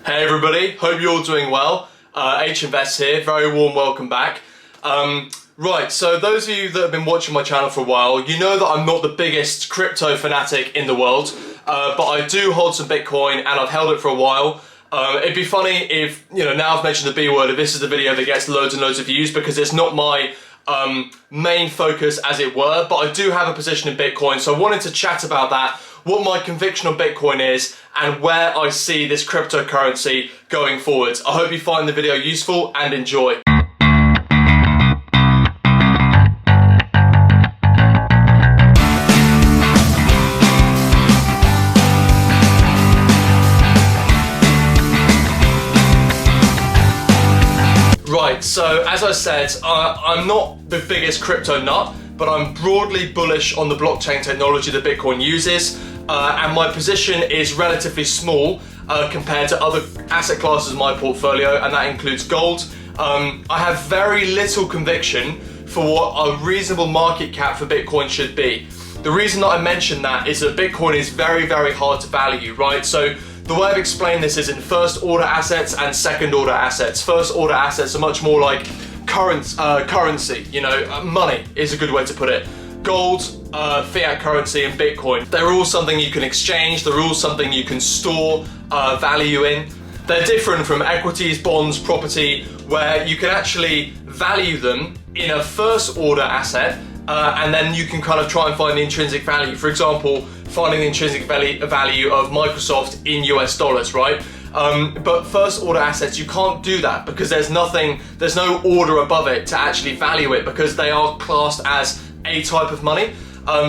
Hey everybody, hope you're all doing well. H-Invest here, very warm welcome back. Right, so those of you that have been watching my channel for a while, you know that I'm not the biggest crypto fanatic in the world, but I do hold some Bitcoin and I've held it for a while. It'd be funny if, now I've mentioned the B word, if this is the video that gets loads and loads of views, because it's not my main focus, as it were, but I do have a position in Bitcoin, so I wanted to chat about that, what my conviction on Bitcoin is, and where I see this cryptocurrency going forward. I hope you find the video useful and enjoy. Right, so as I said, I'm not the biggest crypto nut, but I'm broadly bullish on the blockchain technology that Bitcoin uses, and my position is relatively small compared to other asset classes in my portfolio, and that includes gold. I have very little conviction for what a reasonable market cap for Bitcoin should be. The reason that I mention that is that Bitcoin is very, very hard to value, right? So the way I've explained this is in first order assets and second order assets. First order assets are much more like currency, money is a good way to put it. Gold, fiat currency, and Bitcoin, they're all something you can exchange, they're all something you can store value in. They're different from equities, bonds, property, where you can actually value them in a first order asset, and then you can kind of try and find the intrinsic value. For example, finding the intrinsic value of Microsoft in US dollars, right? But first order assets, you can't do that because there's no order above it to actually value it, because they are classed as a type of money.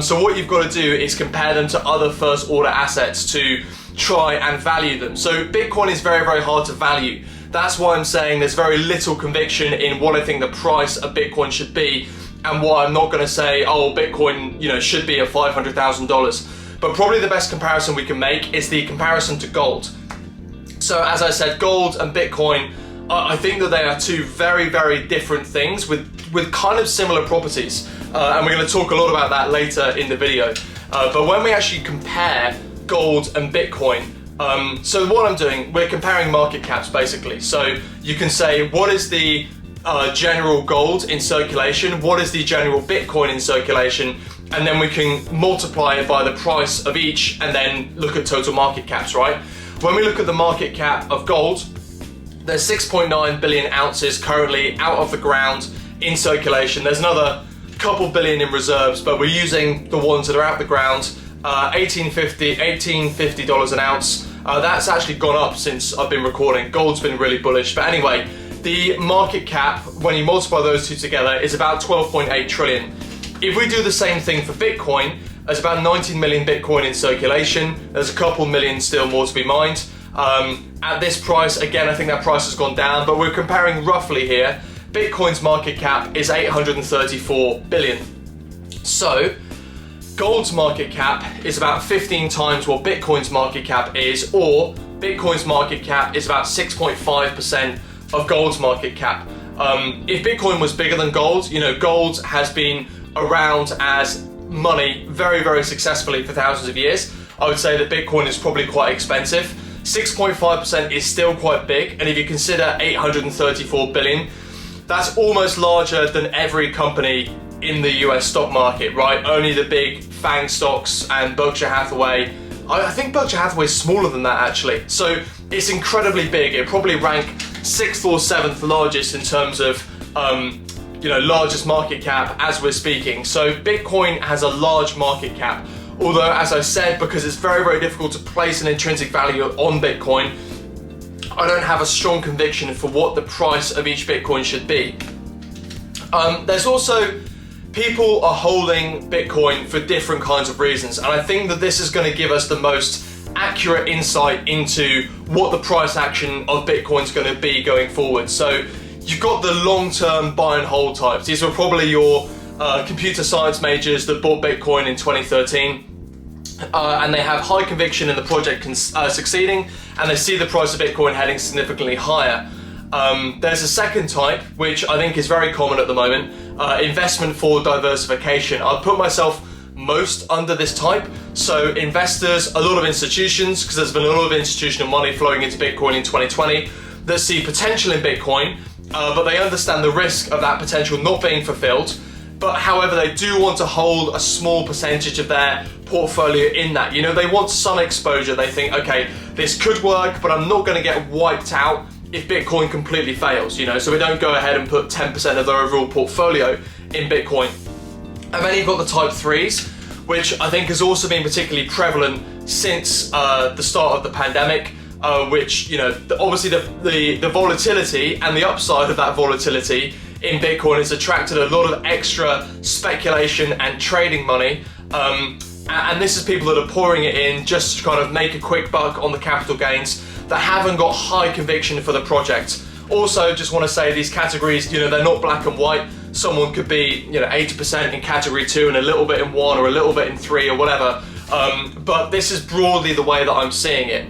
So what you've got to do is compare them to other first order assets to try and value them. So Bitcoin is very, very hard to value. That's why I'm saying there's very little conviction in what I think the price of Bitcoin should be, and why I'm not going to say, oh, Bitcoin, should be at $500,000. But probably the best comparison we can make is the comparison to gold. So as I said, gold and Bitcoin, I think that they are two very, very different things with kind of similar properties. And we're going to talk a lot about that later in the video. But when we actually compare gold and Bitcoin, so what I'm doing, we're comparing market caps basically. So you can say, what is the general gold in circulation? What is the general Bitcoin in circulation? And then we can multiply it by the price of each and then look at total market caps, right? When we look at the market cap of gold, there's 6.9 billion ounces currently out of the ground in circulation. There's another couple billion in reserves, but we're using the ones that are out the ground. $18.50 an ounce. That's actually gone up since I've been recording. Gold's been really bullish. But anyway, the market cap, when you multiply those two together, is about 12.8 trillion. If we do the same thing for Bitcoin, there's about 19 million Bitcoin in circulation. There's a couple million still more to be mined. At this price, again, I think that price has gone down, but we're comparing roughly here. Bitcoin's market cap is 834 billion. So gold's market cap is about 15 times what Bitcoin's market cap is, or Bitcoin's market cap is about 6.5% of gold's market cap. If Bitcoin was bigger than gold, gold has been around as money very, very successfully for thousands of years. I would say that Bitcoin is probably quite expensive. 6.5% is still quite big, and if you consider 834 billion, that's almost larger than every company in the US stock market, right? Only the big FANG stocks and Berkshire Hathaway. I think Berkshire Hathaway is smaller than that actually. So it's incredibly big. It probably rank 6th or 7th largest in terms of largest market cap as we're speaking. So Bitcoin has a large market cap. Although, as I said, because it's very, very difficult to place an intrinsic value on Bitcoin, I don't have a strong conviction for what the price of each Bitcoin should be. There's also, people are holding Bitcoin for different kinds of reasons, and I think that this is going to give us the most accurate insight into what the price action of Bitcoin is going to be going forward. So you've got the long-term buy and hold types. These were probably your computer science majors that bought Bitcoin in 2013. And they have high conviction in the project succeeding, and they see the price of Bitcoin heading significantly higher. There's a second type, which I think is very common at the moment, investment for diversification. I'll put myself most under this type. So investors, a lot of institutions, because there's been a lot of institutional money flowing into Bitcoin in 2020, that see potential in Bitcoin, but they understand the risk of that potential not being fulfilled. But however, they do want to hold a small percentage of their portfolio in that. You know, they want some exposure. They think, okay, this could work, but I'm not going to get wiped out if Bitcoin completely fails, you know, so we don't go ahead and put 10% of their overall portfolio in Bitcoin. And then you've got the type 3s, which I think has also been particularly prevalent since the start of the pandemic, which, you know, obviously the volatility and the upside of that volatility in Bitcoin has attracted a lot of extra speculation and trading money. And this is people that are pouring it in just to kind of make a quick buck on the capital gains that haven't got high conviction for the project. Also, just want to say these categories, you know, they're not black and white. Someone could be, you know, 80% in category 2 and a little bit in 1 or a little bit in 3 or whatever. But this is broadly the way that I'm seeing it.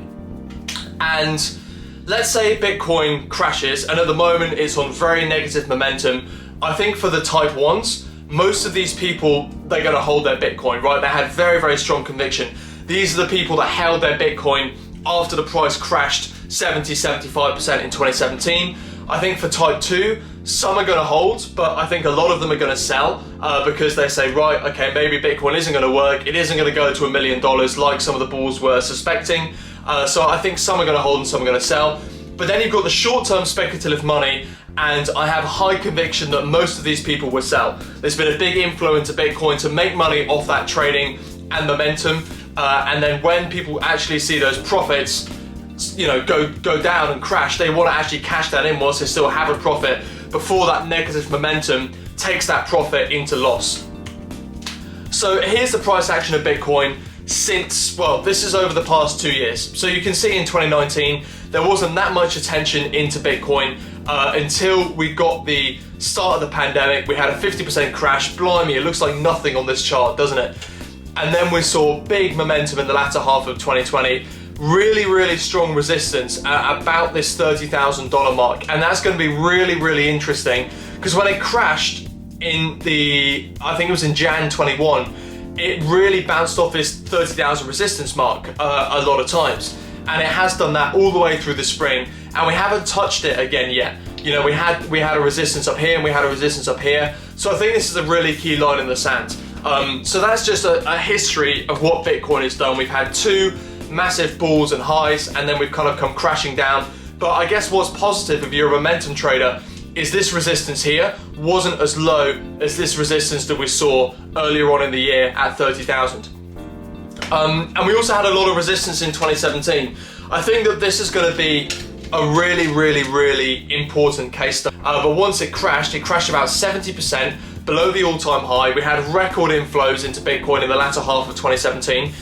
And let's say Bitcoin crashes, and at the moment it's on very negative momentum. I think for the type 1s, most of these people, they're going to hold their Bitcoin, right? They had very, very strong conviction. These are the people that held their Bitcoin after the price crashed 70-75% in 2017. I think for type 2, some are going to hold, but I think a lot of them are going to sell because they say, right, okay, maybe Bitcoin isn't going to work. It isn't going to go to $1 million like some of the bulls were suspecting. So I think some are going to hold and some are going to sell. But then you've got the short-term speculative money, and I have high conviction that most of these people will sell. There's been a big inflow into Bitcoin to make money off that trading and momentum. And then when people actually see those profits, you know, go down and crash, they want to actually cash that in whilst they still have a profit before that negative momentum takes that profit into loss. So here's the price action of Bitcoin since, well, this is over the past 2 years. So you can see in 2019, there wasn't that much attention into Bitcoin until we got the start of the pandemic. We had a 50% crash. Blimey, it looks like nothing on this chart, doesn't it? And then we saw big momentum in the latter half of 2020, really, really strong resistance at about this $30,000 mark. And that's going to be really, really interesting because when it crashed in I think it was in Jan 21, it really bounced off this 30,000 resistance mark a lot of times. And it has done that all the way through the spring, and we haven't touched it again yet. You know, we had a resistance up here and we had a resistance up here. So I think this is a really key line in the sand. So that's just a history of what Bitcoin has done. We've had 2 massive bulls and highs, and then we've kind of come crashing down. But I guess what's positive if you're a momentum trader is this resistance here wasn't as low as this resistance that we saw earlier on in the year at 30,000. And we also had a lot of resistance in 2017. I think that this is going to be a really, really, really important case study. But once it crashed about 70% below the all-time high. We had record inflows into Bitcoin in the latter half of 2017,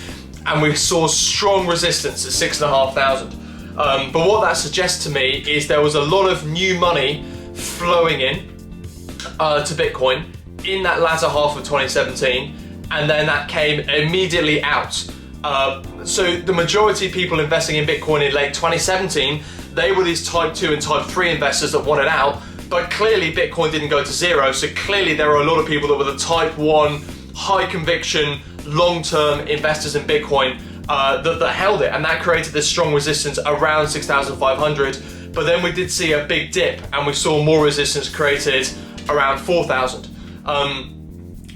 and we saw strong resistance at 6,500. But what that suggests to me is there was a lot of new money flowing in to Bitcoin in that latter half of 2017, and then that came immediately out. So the majority of people investing in Bitcoin in late 2017, they were these type 2 and type 3 investors that wanted out, but clearly Bitcoin didn't go to zero, so clearly there are a lot of people that were the type 1, high conviction, long-term investors in Bitcoin that held it, and that created this strong resistance around 6,500. But then we did see a big dip, and we saw more resistance created around 4,000.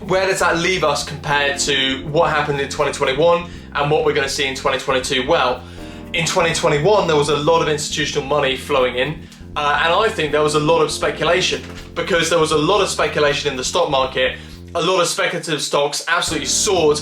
Where does that leave us compared to what happened in 2021 and what we're going to see in 2022? Well, in 2021 there was a lot of institutional money flowing in, and I think there was a lot of speculation, because there was a lot of speculation in the stock market. A lot of speculative stocks absolutely soared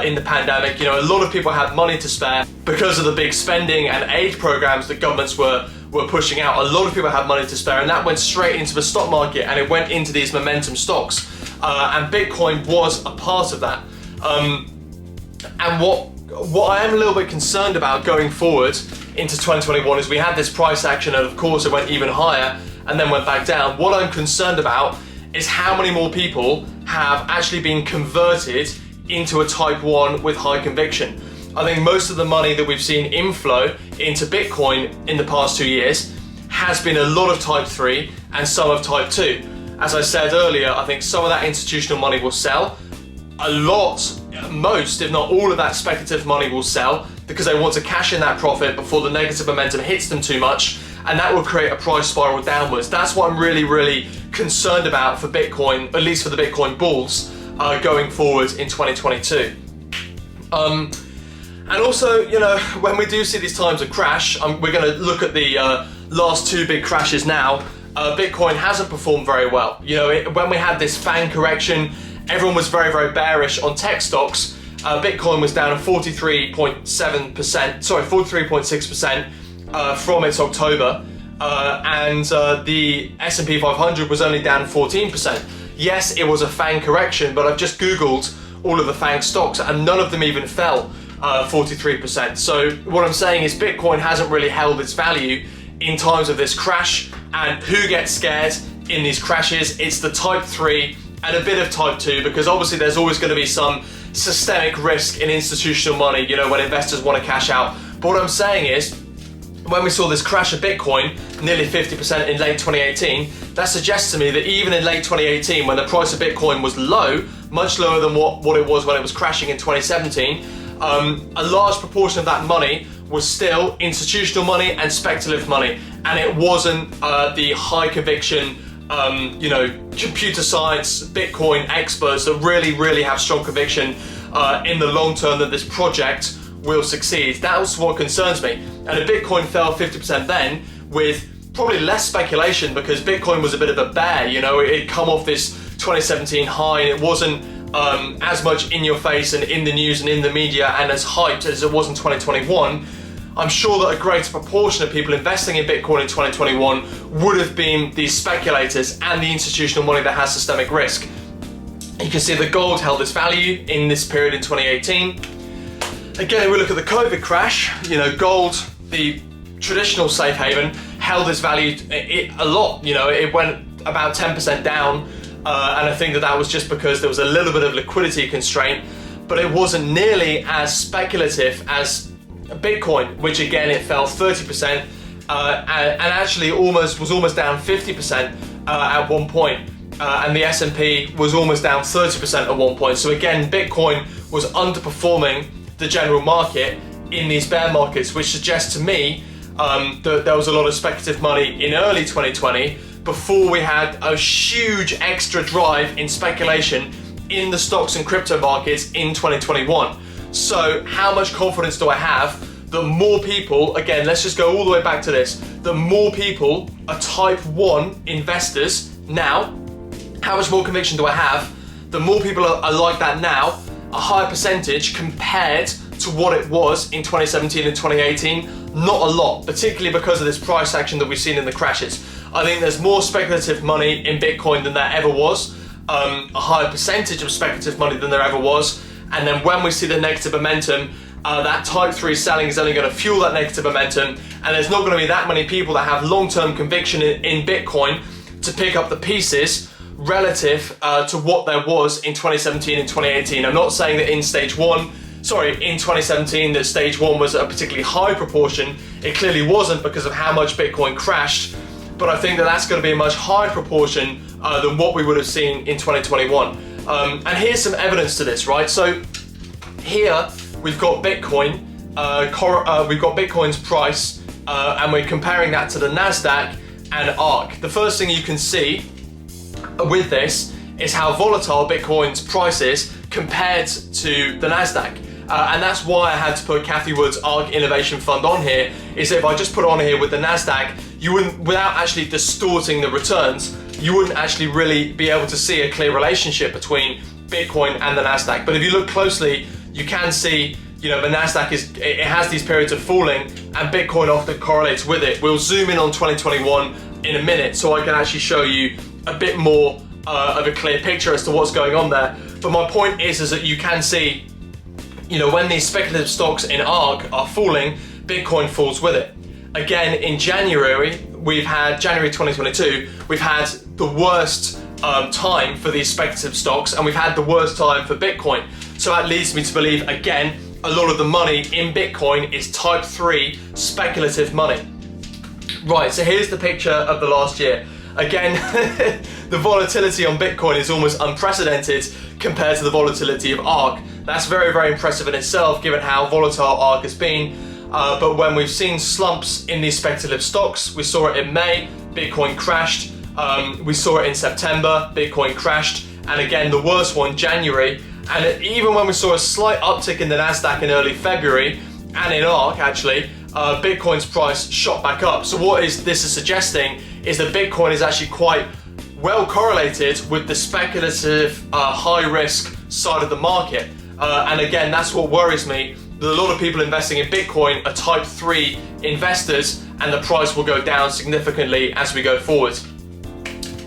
in the pandemic. You know, a lot of people had money to spare because of the big spending and aid programs that governments were pushing out. A lot of people had money to spare, and that went straight into the stock market, and it went into these momentum stocks. And Bitcoin was a part of that. And what I am a little bit concerned about going forward into 2021 is we had this price action, and of course it went even higher and then went back down. What I'm concerned about is how many more people have actually been converted into a type 1 with high conviction. I think most of the money that we've seen inflow into Bitcoin in the past 2 years has been a lot of type 3 and some of type 2. As I said earlier, I think some of that institutional money will sell, most, if not all of that speculative money will sell because they want to cash in that profit before the negative momentum hits them too much, and that will create a price spiral downwards. That's what I'm really, really concerned about for Bitcoin, at least for the Bitcoin bulls, going forward in 2022. And also, you know, when we do see these times of crash, we're going to look at the last two big crashes now. Bitcoin hasn't performed very well. You know, when we had this FANG correction, everyone was very, very bearish on tech stocks. Bitcoin was down 43.6% from its October, and the S&P 500 was only down 14%. Yes, it was a FANG correction, but I've just Googled all of the FANG stocks and none of them even fell 43%. So what I'm saying is Bitcoin hasn't really held its value in times of this crash. And who gets scared in these crashes? It's the type 3 and a bit of type 2, because obviously there's always going to be some systemic risk in institutional money, you know, when investors want to cash out. But what I'm saying is, when we saw this crash of Bitcoin, nearly 50% in late 2018, that suggests to me that even in late 2018, when the price of Bitcoin was low, much lower than what it was when it was crashing in 2017, a large proportion of that money was still institutional money and speculative money, and it wasn't the high conviction, you know, computer science, Bitcoin experts that really have strong conviction in the long term that this project will succeed. That's what concerns me. And if Bitcoin fell 50% then, with probably less speculation, because Bitcoin was a bit of a bear, you know, it come off this 2017 high, and it wasn't as much in your face and in the news and in the media and as hyped as it was in 2021, I'm sure that a greater proportion of people investing in Bitcoin in 2021 would have been the speculators and the institutional money that has systemic risk. You can see that gold held its value in this period in 2018. Again, if we look at the COVID crash, you know, gold, the traditional safe haven, held its value a lot. You know, it went about 10% down, and I think that was just because there was a little bit of liquidity constraint, but it wasn't nearly as speculative as Bitcoin, which again, it fell 30%, and actually was almost down 50% at one point. And the S&P was almost down 30% at one point. So again, Bitcoin was underperforming the general market in these bear markets, which suggests to me that there was a lot of speculative money in early 2020 before we had a huge extra drive in speculation in the stocks and crypto markets in 2021. So how much confidence do I have that more people, again, let's just go all the way back to this, that more people are type 1 investors now? How much more conviction do I have that more people are like that now, a higher percentage compared to what it was in 2017 and 2018? Not a lot, particularly because of this price action that we've seen in the crashes. I think there's more speculative money in Bitcoin than there ever was, a higher percentage of speculative money than there ever was, and then when we see the negative momentum, that type 3 selling is only going to fuel that negative momentum, and there's not going to be that many people that have long-term conviction in Bitcoin to pick up the pieces relative to what there was in 2017 and 2018. I'm not saying that in 2017 that stage 1 was a particularly high proportion. It clearly wasn't because of how much Bitcoin crashed, but I think that that's going to be a much higher proportion than what we would have seen in 2021. And here's some evidence to this, right? So here we've got Bitcoin, we've got Bitcoin's price, and we're comparing that to the NASDAQ and ARK. The first thing you can see with this is how volatile Bitcoin's price is compared to the NASDAQ. And that's why I had to put Cathie Wood's ARK Innovation Fund on here, is that if I just put it on here with the NASDAQ, you wouldn't, without actually distorting the returns, you wouldn't actually really be able to see a clear relationship between Bitcoin and the NASDAQ. But if you look closely, you can see, you know, the NASDAQ it has these periods of falling, and Bitcoin often correlates with it. We'll zoom in on 2021 in a minute so I can actually show you a bit more of a clear picture as to what's going on there. But my point is that you can see, you know, when these speculative stocks in ARK are falling, Bitcoin falls with it. Again, in January 2022, we've had the worst time for these speculative stocks, and we've had the worst time for Bitcoin. So that leads me to believe, again, a lot of the money in Bitcoin is type 3 speculative money. Right, so here's the picture of the last year. Again, the volatility on Bitcoin is almost unprecedented compared to the volatility of ARK. That's very, very impressive in itself, given how volatile ARK has been. But when we've seen slumps in these speculative stocks, we saw it in May, Bitcoin crashed. We saw it in September, Bitcoin crashed. And again, the worst one, January. And even when we saw a slight uptick in the NASDAQ in early February, and in ARK actually, Bitcoin's price shot back up. So what this is suggesting is that Bitcoin is actually quite well correlated with the speculative high risk side of the market. And again, that's what worries me, that a lot of people investing in Bitcoin are type 3 investors, and the price will go down significantly as we go forward.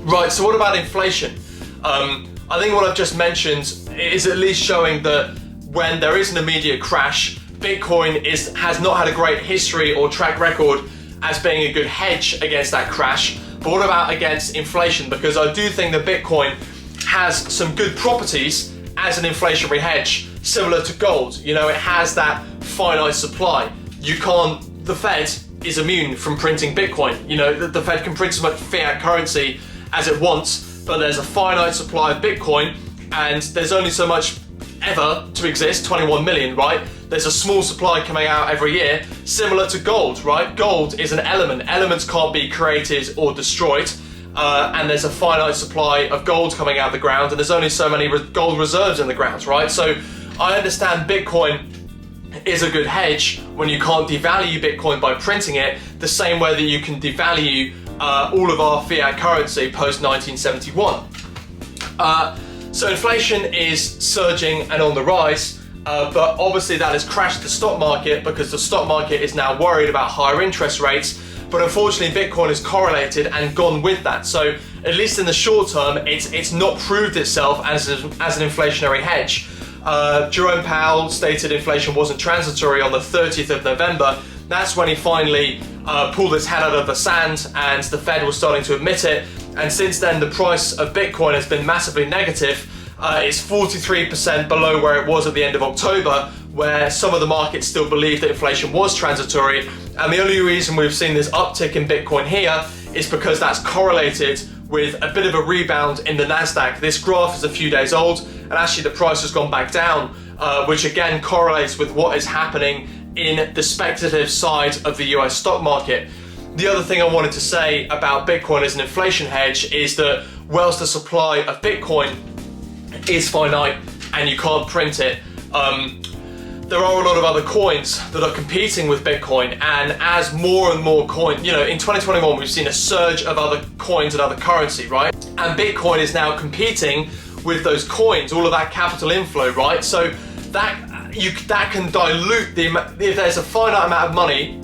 Right, so what about inflation? I think what I've just mentioned is at least showing that when there is an immediate crash, Bitcoin has not had a great history or track record as being a good hedge against that crash. But what about against inflation? Because I do think that Bitcoin has some good properties as an inflationary hedge, similar to gold. You know, it has that finite supply. The Fed is immune from printing Bitcoin. You know, the Fed can print as much fiat currency as it wants, but there's a finite supply of Bitcoin, and there's only so much ever to exist, 21 million, right? There's a small supply coming out every year, similar to gold, right? Gold is an element. Elements can't be created or destroyed, and there's a finite supply of gold coming out of the ground, and there's only so many gold reserves in the ground, right? So I understand Bitcoin is a good hedge when you can't devalue Bitcoin by printing it, the same way that you can devalue all of our fiat currency post 1971. So inflation is surging and on the rise, but obviously that has crashed the stock market because the stock market is now worried about higher interest rates. But unfortunately, Bitcoin is correlated and gone with that. So at least in the short term, it's not proved itself as an inflationary hedge. Jerome Powell stated inflation wasn't transitory on the 30th of November. That's when he finally pulled his head out of the sand, and the Fed was starting to admit it. And since then, the price of Bitcoin has been massively negative. It's 43% below where it was at the end of October, where some of the markets still believed that inflation was transitory. And the only reason we've seen this uptick in Bitcoin here is because that's correlated with a bit of a rebound in the NASDAQ. This graph is a few days old, and actually the price has gone back down, which again correlates with what is happening in the speculative side of the US stock market. The other thing I wanted to say about Bitcoin as an inflation hedge is that whilst the supply of Bitcoin is finite and you can't print it, there are a lot of other coins that are competing with Bitcoin, and as more and more coins, you know, in 2021 we've seen a surge of other coins and other currency, right? And Bitcoin is now competing with those coins, all of that capital inflow, right? So that can dilute if there's a finite amount of money,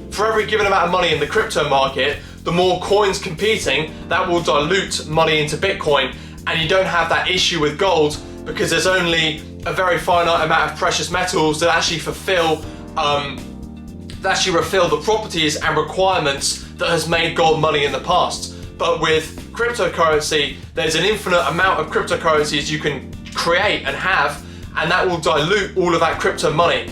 for every given amount of money in the crypto market, the more coins competing, that will dilute money into Bitcoin, and you don't have that issue with gold because there's only a very finite amount of precious metals that actually fulfill the properties and requirements that has made gold money in the past. But with cryptocurrency, there's an infinite amount of cryptocurrencies you can create and have, and that will dilute all of that crypto money.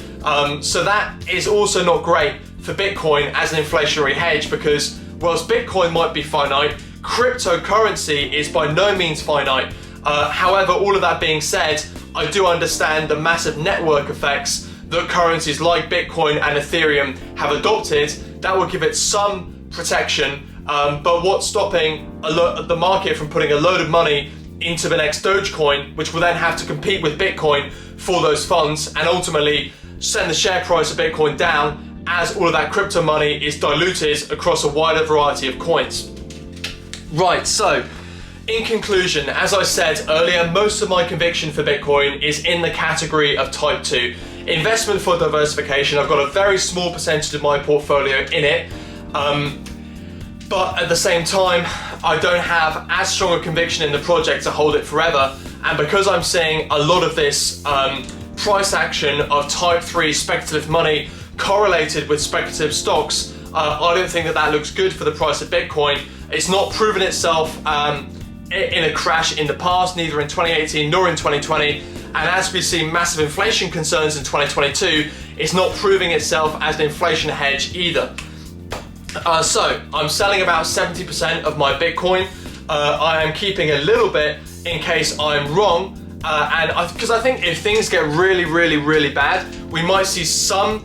So that is also not great for Bitcoin as an inflationary hedge, because whilst Bitcoin might be finite, cryptocurrency is by no means finite. However, all of that being said, I do understand the massive network effects that currencies like Bitcoin and Ethereum have adopted. That will give it some protection, but what's stopping the market from putting a load of money into the next Dogecoin, which will then have to compete with Bitcoin for those funds and ultimately send the share price of Bitcoin down as all of that crypto money is diluted across a wider variety of coins. Right, so in conclusion, as I said earlier, most of my conviction for Bitcoin is in the category of type 2. Investment for diversification. I've got a very small percentage of my portfolio in it, but at the same time, I don't have as strong a conviction in the project to hold it forever. And because I'm seeing a lot of this price action of type 3 speculative money correlated with speculative stocks, I don't think that looks good for the price of Bitcoin. It's not proven itself in a crash in the past, neither in 2018 nor in 2020. And as we see massive inflation concerns in 2022, it's not proving itself as an inflation hedge either. So I'm selling about 70% of my Bitcoin. I am keeping a little bit in case I'm wrong. Because I think if things get really bad, we might see some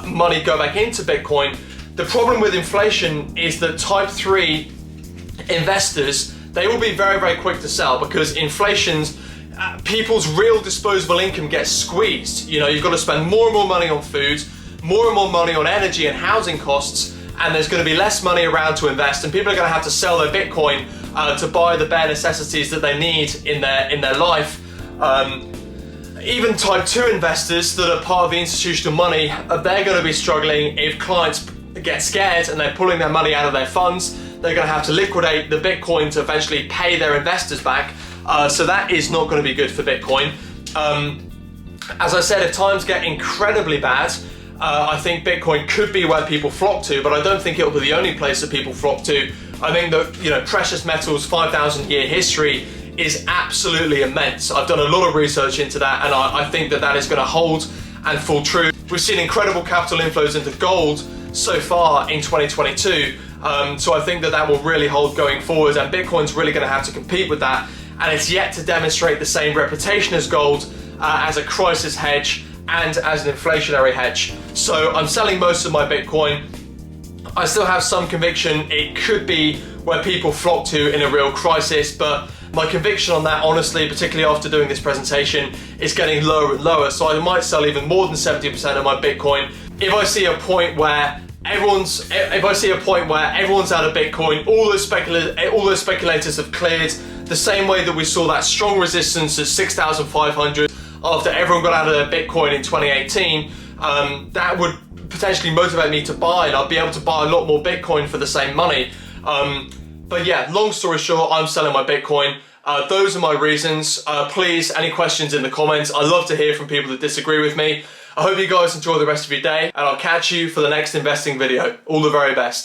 money go back into Bitcoin. The problem with inflation is that type 3 investors, they will be very quick to sell, because inflation's people's real disposable income gets squeezed. You know, you've got to spend more and more money on food, more and more money on energy and housing costs, and there's going to be less money around to invest, and people are going to have to sell their Bitcoin to buy the bare necessities that they need in their life. Even type 2 investors that are part of the institutional money, they're going to be struggling if clients get scared and they're pulling their money out of their funds. They're going to have to liquidate the Bitcoin to eventually pay their investors back. So that is not going to be good for Bitcoin. As I said, if times get incredibly bad, I think Bitcoin could be where people flock to, but I don't think it'll be the only place that people flock to. I think that, you know, precious metals 5,000 year history is absolutely immense. I've done a lot of research into that, and I think that that is going to hold and fall true. We've seen incredible capital inflows into gold so far in 2022, so I think that that will really hold going forward, and Bitcoin's really going to have to compete with that, and it's yet to demonstrate the same reputation as gold as a crisis hedge and as an inflationary hedge. So I'm selling most of my Bitcoin. I still have some conviction it could be where people flock to in a real crisis, but my conviction on that, honestly, particularly after doing this presentation, is getting lower and lower. So I might sell even more than 70% of my Bitcoin if I see a point where everyone's out of Bitcoin, all those speculators have cleared, the same way that we saw that strong resistance at 6,500 after everyone got out of their Bitcoin in 2018. That would potentially motivate me to buy, and I'll be able to buy a lot more Bitcoin for the same money. But yeah, long story short, I'm selling my Bitcoin. Those are my reasons. Please, any questions in the comments. I love to hear from people that disagree with me. I hope you guys enjoy the rest of your day, and I'll catch you for the next investing video. All the very best.